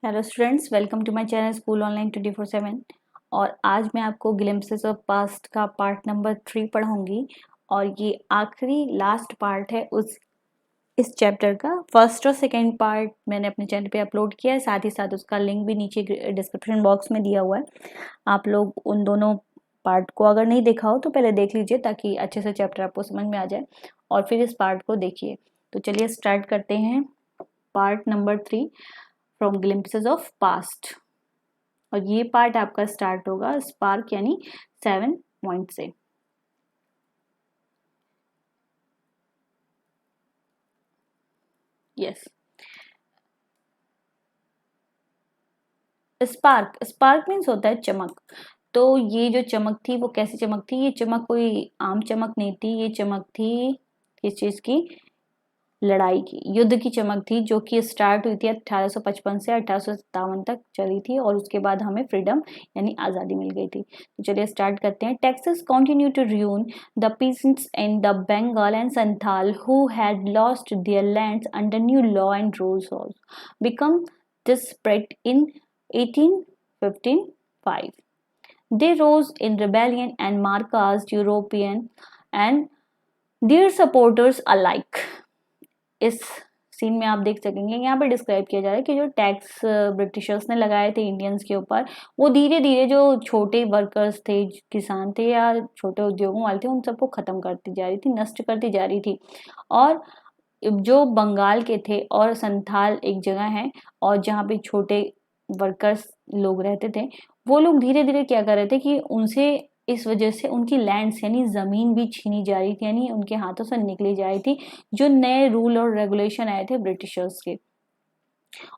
Hello students, welcome to my channel school online 24/7। और आज मैं आपको ग्लिम्पसेस ऑफ पास्ट का पार्ट नंबर 3 पढ़ाऊंगी। और ये आखिरी लास्ट पार्ट है इस चैप्टर का। फर्स्ट और सेकंड पार्ट मैंने अपने चैनल पे अपलोड किया है, साथ ही साथ उसका लिंक भी नीचे डिस्क्रिप्शन बॉक्स में दिया हुआ है। आप लोग उन दोनों पार्ट को अगर नहीं देखा हो तो पहले देख लीजिए, ताकि अच्छे से चैप्टर आपको समझ में आ जाए और फिर इस पार्ट को देखिए। तो चलिए स्टार्ट करते हैं part number 3 from glimpses of past. और ये पार्ट आपका स्टार्ट होगा स्पार्क यानी 7 पॉइंट से। यस, स्पार्क स्पार्क मीन्स होता है चमक। तो ये जो चमक थी वो कैसी चमक थी? ये चमक कोई आम चमक नहीं थी, ये चमक थी किस चीज की? लड़ाई की, युद्ध की चमक थी, जो कि स्टार्ट हुई थी 1855 से 1857 तक चली थी। और उसके बाद हमें फ्रीडम यानी आज़ादी मिल गई थी। तो चलिए स्टार्ट करते हैं। Taxes continue to ruin the peasants in the Bengal and Santhal who had lost their lands under new law and rules become desperate in 1855. They rose in rebellion and marched European and their supporters alike. इस scene में आप देख सकेंगे, यहाँ पे describe किया जा रहा है कि जो टैक्स ब्रिटिशर्स ने लगाए थे इंडियंस के ऊपर, वो धीरे धीरे जो छोटे वर्कर्स थे, किसान थे या छोटे उद्योगों वाले थे, उन सबको खत्म करती जा रही थी, नष्ट करती जा रही थी। और जो बंगाल के थे, और संथाल एक जगह है और जहाँ पे छोटे वर्कर्स लोग रहते थे, वो लोग धीरे धीरे क्या कर रहे थे कि उनसे इस वजह से उनकी लैंड्स यानी ज़मीन भी छीनी जा रही थी, यानी उनके हाथों से निकली जा रही थी, जो नए रूल और रेगुलेशन आए थे ब्रिटिशर्स के।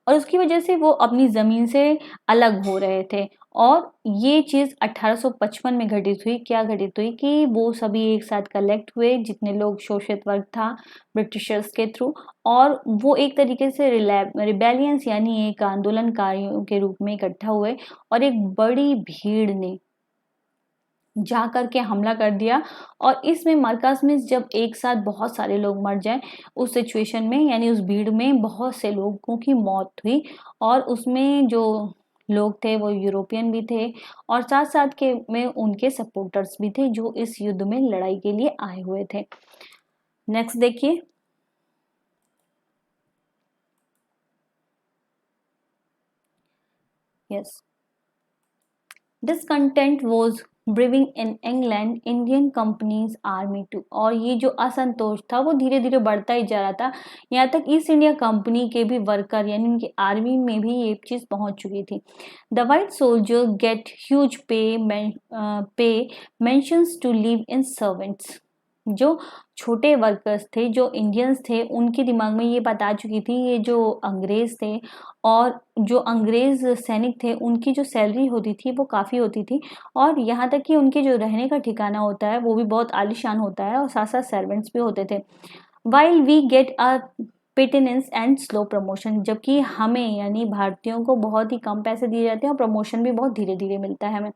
और उसकी वजह से वो अपनी ज़मीन से अलग हो रहे थे। और ये चीज़ 1855 में घटित हुई। क्या घटित हुई कि वो सभी एक साथ कलेक्ट हुए, जितने लोग शोषित वर्ग था ब्रिटिशर्स के थ्रू, और वो एक तरीके से रिबेलियंस यानी एक आंदोलनकारियों के रूप में इकट्ठा हुए। और एक बड़ी भीड़ ने जा करके हमला कर दिया। और इसमें मरकज में जब एक साथ बहुत सारे लोग मर जाएं, उस सिचुएशन में यानी उस भीड़ में बहुत से लोगों की मौत हुई। और उसमें जो लोग थे वो यूरोपियन भी थे, और साथ साथ के में उनके सपोर्टर्स भी थे, जो इस युद्ध में लड़ाई के लिए आए हुए थे। नेक्स्ट देखिए। Yes, discontent was brewing in England Indian companies army too. और ये जो असंतोष था वो धीरे धीरे बढ़ता ही जा रहा था, यहाँ तक ईस्ट इंडिया कंपनी के भी वर्कर यानी उनकी आर्मी में भी ये चीज़ पहुंच चुकी थी। The white soldier get huge pay mansions to live in servants. जो छोटे वर्कर्स थे, जो इंडियंस थे, उनके दिमाग में ये बात आ चुकी थी, ये जो अंग्रेज थे और जो अंग्रेज सैनिक थे, उनकी जो सैलरी होती थी वो काफ़ी होती थी। और यहाँ तक कि उनके जो रहने का ठिकाना होता है वो भी बहुत आलीशान होता है, और साथ साथ सर्वेंट्स भी होते थे। While we get a pittance and slow promotion, जबकि हमें यानी भारतीयों को बहुत ही कम पैसे दिए जाते हैं और प्रमोशन भी बहुत धीरे धीरे मिलता है हमें।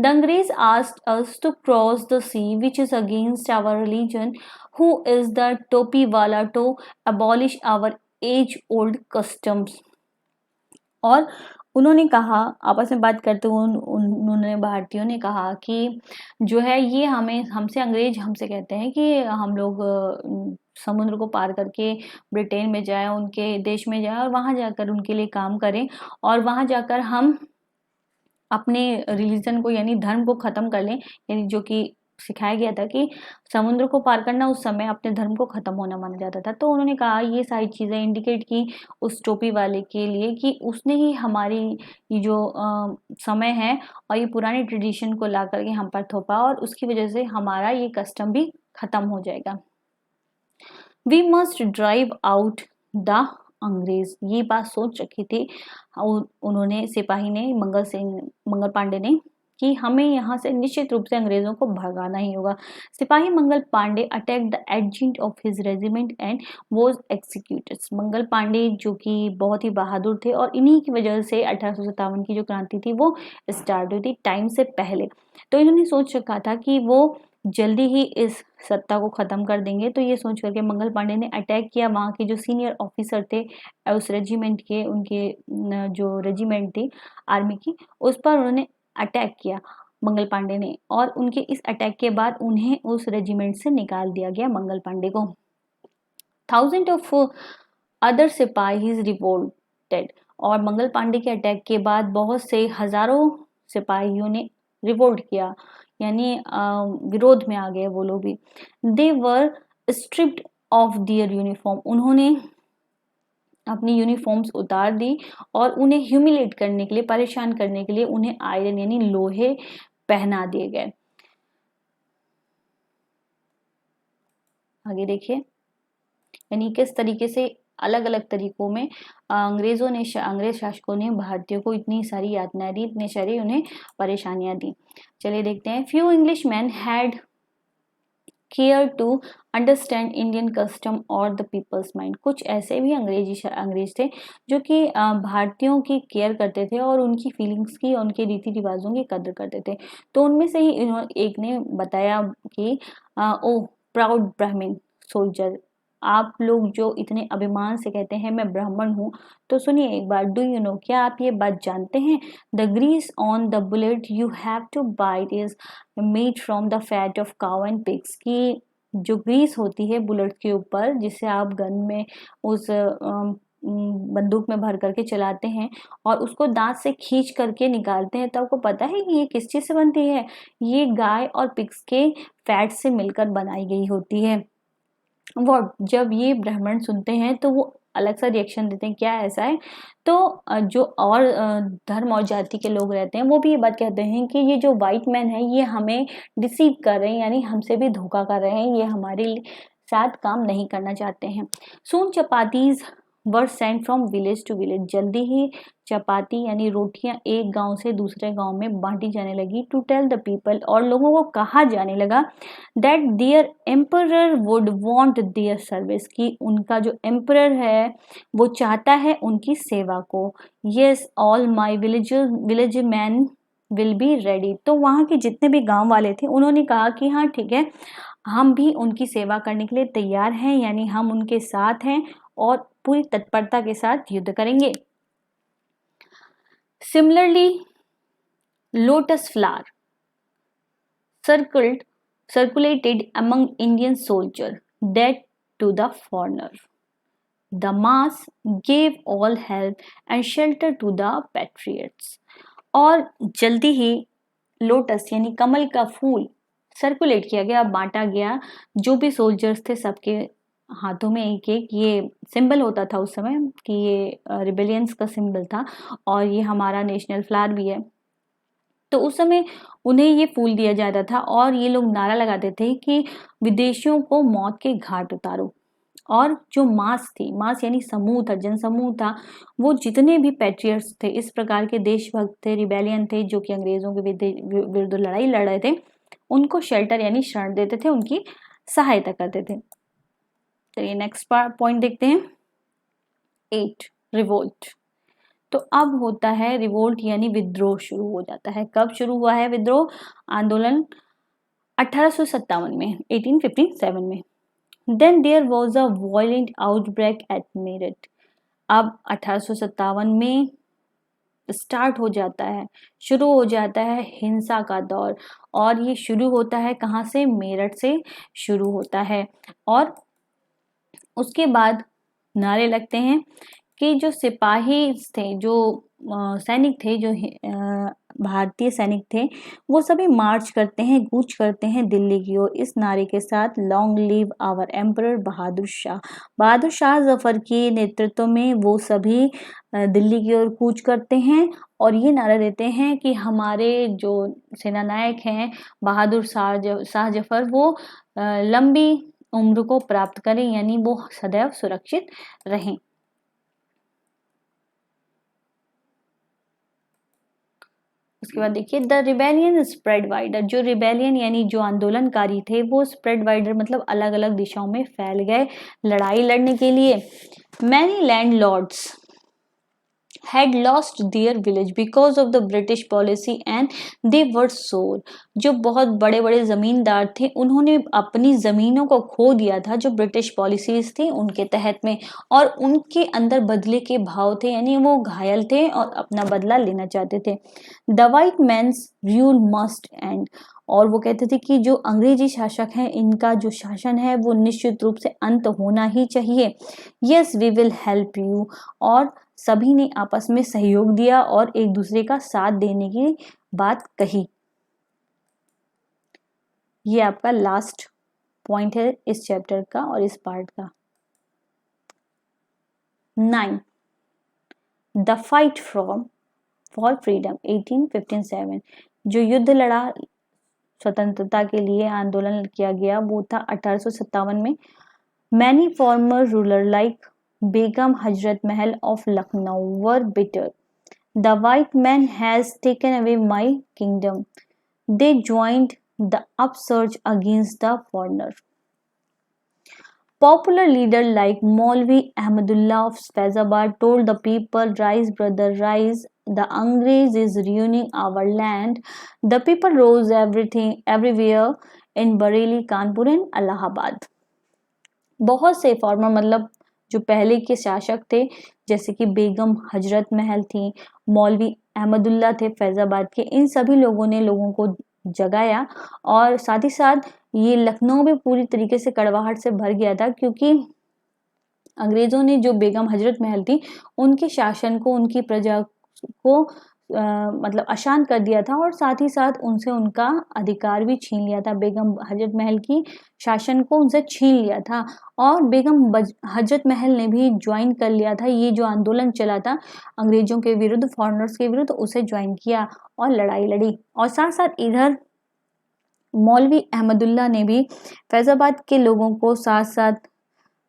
The Angrez asked us to cross the sea which is against our religion, who is the topi wala to abolish our age old customs. और उन्होंने कहा, आपस में बात करते हुए उन्होंने भारतीयों ने कहा कि जो है ये हमें हमसे अंग्रेज हमसे कहते हैं कि हम लोग समुद्र को पार करके ब्रिटेन में जाएं, उनके देश में जाएं और वहाँ जाकर उनके लिए काम करें, और वहाँ जाकर हम अपने रिलीजन को यानी धर्म को ख़त्म कर लें। यानी जो कि सिखाया गया था कि समुद्र को पार करना उस समय अपने धर्म को ख़त्म होना माना जाता था। तो उन्होंने कहा, ये सारी चीज़ें इंडिकेट की उस टोपी वाले के लिए कि उसने ही हमारी ये जो समय है और ये पुरानी ट्रेडिशन को ला करके हम पर थोपा, और उसकी वजह से हमारा ये कस्टम भी ख़त्म हो जाएगा। We must drive out the Angrez. ये बात सोच रखी थी उन्होंने, सिपाही ने, मंगल पांडे ने, कि हमें यहाँ से निश्चित रूप से अंग्रेजों को भगाना ही होगा। सिपाही Mangal Pandey attack the adjutant of his regiment and was executed. Mangal Pandey जो कि बहुत ही बहादुर थे, और इन्हीं की वजह से 1857 की जो क्रांति थी वो स्टार्ट हुई थी टाइम से पहले। तो इन्होंने सोच रखा था कि वो जल्दी ही इस सत्ता को ख़त्म कर देंगे। तो ये सोच करके मंगल पांडे ने अटैक किया वहाँ के जो सीनियर ऑफिसर थे उस रेजिमेंट के, उनके जो रेजिमेंट थी आर्मी की, उस पर उन्होंने अटैक किया मंगल पांडे ने, और उनके इस अटैक के बाद उन्हें उस रेजिमेंट से निकाल दिया गया मंगल पांडे को। थाउजेंड ऑफ अदर सिपाहीज रिवोल्टेड, और मंगल पांडे के अटैक के बाद बहुत से हजारों सिपाहियों ने रिवोल्ट किया, यानी विरोध में आ गए वो लोग भी। दे वर स्ट्रिप्ड ऑफ दियर यूनिफॉर्म, उन्होंने अपनी यूनिफॉर्म्स उतार दी और उन्हें ह्यूमिलेट करने के लिए, परेशान करने के लिए उन्हें आयरन यानी लोहे पहना दिए गए। आगे देखिए, यानी किस तरीके से अलग अलग तरीकों में अंग्रेज शासकों ने भारतीयों को इतनी सारी यातनाएं दी, इतने सारी उन्हें परेशानियां दी। चलिए देखते हैं। Few English man had care to understand Indian custom और द पीपल्स माइंड, कुछ ऐसे भी अंग्रेज थे जो कि भारतीयों की केयर करते थे और उनकी फीलिंग्स की, उनके रीति रिवाजों की कदर करते थे। तो उनमें से ही एक ने बताया कि ओ प्राउड ब्राह्मण सोल्जर, आप लोग जो इतने अभिमान से कहते हैं मैं ब्राह्मण हूँ, तो सुनिए एक बार, डू यू नो, क्या आप ये बात जानते हैं, the grease on the bullet you have to bite is made from the fat of cow and pigs, की जो ग्रीस होती है बुलेट के ऊपर, जिसे आप गन में उस बंदूक में भर करके चलाते हैं और उसको दांत से खींच करके निकालते हैं, तो आपको पता है कि ये किस चीज़ से बनती है, ये गाय और पिग्स के फैट से मिलकर बनाई गई होती है। वो जब ये ब्राह्मण सुनते हैं तो वो अलग सा रिएक्शन देते हैं, क्या ऐसा है। तो जो और धर्म और जाति के लोग रहते हैं वो भी ये बात कहते हैं कि ये जो वाइट मैन है ये हमें डिसीव कर रहे हैं, यानी हमसे भी धोखा कर रहे हैं, ये हमारे साथ काम नहीं करना चाहते हैं। Soon chapatis were sent from village to village, जल्दी ही चपाती यानी रोटियां एक गांव से दूसरे गांव में बांटी जाने लगी। टू टेल द पीपल, और लोगों को कहा जाने लगा that their emperor would want their service, की उनका जो एम्परर है वो चाहता है उनकी सेवा को। Yes all my village man will be ready, तो वहाँ के जितने भी गांव वाले थे उन्होंने कहा कि हाँ ठीक है, हम भी उनकी सेवा करने के लिए तैयार हैं, यानी हम उनके साथ हैं और पूरी तत्परता के साथ युद्ध करेंगे। Similarly lotus flower circulated among Indian soldiers that to the foreigner. The mass gave all help and shelter to the patriots. और जल्दी ही लोटस यानी कमल का फूल सर्कुलेट किया गया, बांटा गया, जो भी सोल्जर्स थे सबके हाथों में एक एक, ये सिंबल होता था उस समय कि ये रिबेलियंस का सिंबल था और ये हमारा नेशनल फ्लैग भी है। तो उस समय उन्हें ये फूल दिया जाता था और ये लोग नारा लगाते थे कि विदेशियों को मौत के घाट उतारो। और जो मास थी, मास यानी समूह था, जनसमूह था, वो जितने भी पैट्रियट्स थे, इस प्रकार के देशभक्त थे, रिबेलियन थे, जो कि अंग्रेजों के विरुद्ध लड़ाई लड़ रहे थे, उनको शेल्टर यानी शरण देते थे, उनकी सहायता करते थे। चलिए नेक्स्ट पॉइंट देखते हैं। 8 रिवोल्ट। तो अब होता है रिवोल्ट यानी विद्रोह शुरू हो जाता है। कब शुरू हुआ है विद्रोह आंदोलन? 1857 में, 1857 में। Then there was a violent outbreak at Meerut. अब 1857 में स्टार्ट हो जाता है, शुरू हो जाता है हिंसा का दौर, और ये शुरू होता है कहाँ से? मेरठ से शुरू होता है। और उसके बाद नारे लगते हैं कि जो सिपाही थे, जो सैनिक थे, जो भारतीय सैनिक थे, वो सभी मार्च करते हैं, कूच करते हैं दिल्ली की ओर इस नारे के साथ, long live our emperor Bahadur Shah. Bahadur Shah Zafar के नेतृत्व में वो सभी दिल्ली की ओर कूच करते हैं और ये नारा देते हैं कि हमारे जो सेनानायक हैं बहादुर शाह जफर, वो लंबी उम्र को प्राप्त करें, यानी वो सदैव सुरक्षित रहें। उसके बाद देखिए द रिबेलियन स्प्रेड वाइडर। जो रिबेलियन यानी जो आंदोलनकारी थे वो स्प्रेड वाइडर मतलब अलग अलग दिशाओं में फैल गए लड़ाई लड़ने के लिए। Many landlords had lost their village because of the British policy and they were sore। जो बहुत बड़े बड़े ज़मींदार थे उन्होंने अपनी ज़मीनों को खो दिया था जो ब्रिटिश पॉलिसीज़ थी उनके तहत में, और उनके अंदर बदले के भाव थे, यानी वो घायल थे और अपना बदला लेना चाहते थे। The white man's rule must end, और वो कहते थे कि जो अंग्रेजी शासक हैं इनका जो शासन है वो निश्चित रूप से अंत होना ही चाहिए। Yes we will help you, और सभी ने आपस में सहयोग दिया और एक दूसरे का साथ देने की बात कही। ये आपका लास्ट पॉइंट है इस चैप्टर का और इस पार्ट का। 9 द फाइट फॉर फ्रीडम 1857, जो युद्ध लड़ा स्वतंत्रता के लिए आंदोलन किया गया वो था 1857 में। Many farmer ruler like Begum Hazrat Mahal of Lucknow were bitter. The white man has taken away my kingdom. They joined the upsurge against the foreigner. Popular leader like Maulvi Ahmadullah of Faizabad told the people, rise brother rise, the Angrez is ruining our land. The people rose everywhere in Bareilly, Kanpur and Allahabad. बहुत से farmer मतलब जो पहले के शासक थे जैसे कि बेगम हजरत महल थी, मौलवी अहमदुल्ला थे फैज़ाबाद के, इन सभी लोगों ने लोगों को जगाया और साथ ही साथ ये लखनऊ भी पूरी तरीके से कड़वाहट से भर गया था क्योंकि अंग्रेजों ने जो बेगम हजरत महल थी उनके शासन को, उनकी प्रजा को मतलब अशांत कर दिया था और साथ ही साथ उनसे उनका अधिकार भी छीन लिया था। बेगम हजरत महल की शासन को उनसे छीन लिया था और बेगम हजरत महल ने भी ज्वाइन कर लिया था ये जो आंदोलन चला था अंग्रेजों के विरुद्ध, फॉरेनर्स के विरुद्ध, उसे ज्वाइन किया और लड़ाई लड़ी। और साथ साथ इधर मौलवी अहमदुल्ला ने भी फैज़ाबाद के लोगों को, साथ साथ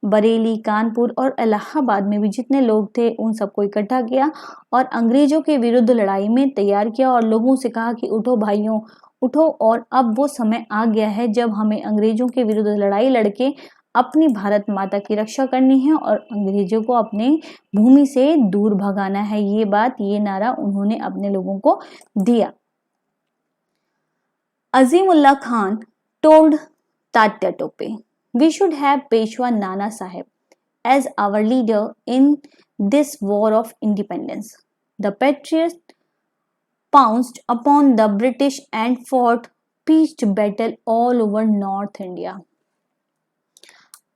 बरेली, कानपुर और इलाहाबाद में भी जितने लोग थे उन सबको इकट्ठा किया और अंग्रेजों के विरुद्ध लड़ाई में तैयार किया और लोगों से कहा कि उठो भाइयों उठो, और अब वो समय आ गया है जब हमें अंग्रेजों के विरुद्ध लड़ाई लड़के अपनी भारत माता की रक्षा करनी है और अंग्रेजों को अपने भूमि से दूर भगाना है। ये बात, ये नारा उन्होंने अपने लोगों को दिया। Azimullah Khan told Tatya Tope, we should have Peshwa Nana Sahib as our leader in this war of independence. The patriots pounced upon the British and fought pitched battle all over North India.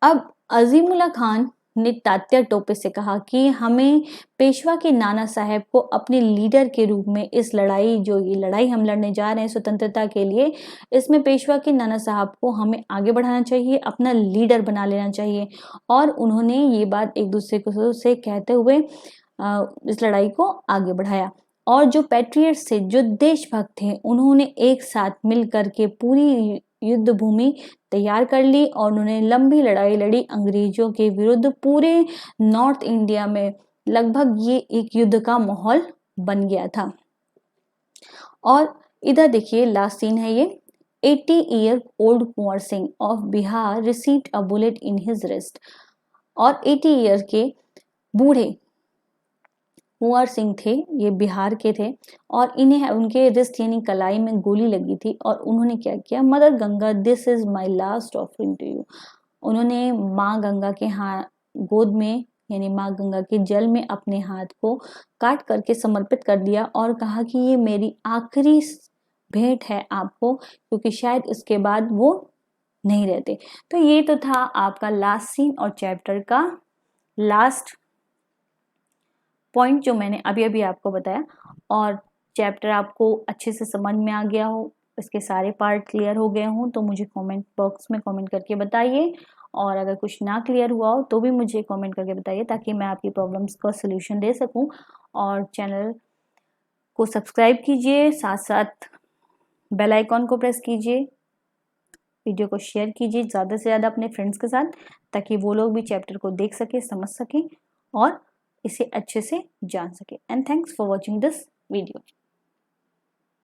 अब अजीमुल्ला खान ने तात्या टोपे से कहा कि हमें पेशवा के नाना साहब को अपने लीडर के रूप में इस लड़ाई, जो ये लड़ाई हम लड़ने जा रहे हैं स्वतंत्रता के लिए, इसमें पेशवा के नाना साहब को हमें आगे बढ़ाना चाहिए, अपना लीडर बना लेना चाहिए। और उन्होंने ये बात एक दूसरे को से कहते हुए इस लड़ाई को आगे बढ़ाया। और जो पैट्रियट्स थे, जो देशभक्त थे, उन्होंने एक साथ मिल करके पूरी युद्ध भूमि तैयार कर ली और उन्होंने लंबी लड़ाई लड़ी अंग्रेजों के विरुद्ध। पूरे नॉर्थ इंडिया में लगभग ये एक युद्ध का माहौल बन गया था। और इधर देखिए लास्ट सीन है ये। 80 year old Kunwar Singh of Bihar received a bullet in his wrist. और 80 ईयर के बूढ़े कुंवर सिंह थे, ये बिहार के थे और इन्हें उनके रिस्ट यानी कलाई में गोली लगी थी और उन्होंने क्या किया, mother Ganga this is my last offering to you. उन्होंने माँ गंगा के गोद में यानी माँ गंगा के जल में अपने हाथ को काट करके समर्पित कर दिया और कहा कि ये मेरी आखिरी भेंट है आपको, क्योंकि शायद इसके बाद वो नहीं रहते। तो ये तो था आपका लास्ट सीन और चैप्टर का लास्ट पॉइंट जो मैंने अभी अभी आपको बताया। और चैप्टर आपको अच्छे से समझ में आ गया हो, इसके सारे पार्ट क्लियर हो गए हों तो मुझे कमेंट बॉक्स में कमेंट करके बताइए। और अगर कुछ ना क्लियर हुआ हो तो भी मुझे कमेंट करके बताइए ताकि मैं आपकी प्रॉब्लम्स का सलूशन दे सकूं। और चैनल को सब्सक्राइब कीजिए, साथ साथ बेल आइकॉन को प्रेस कीजिए, वीडियो को शेयर कीजिए ज़्यादा से ज़्यादा अपने फ्रेंड्स के साथ ताकि वो लोग भी चैप्टर को देख सके, समझ सकें और इसे अच्छे से जान सके। And thanks for watching this video.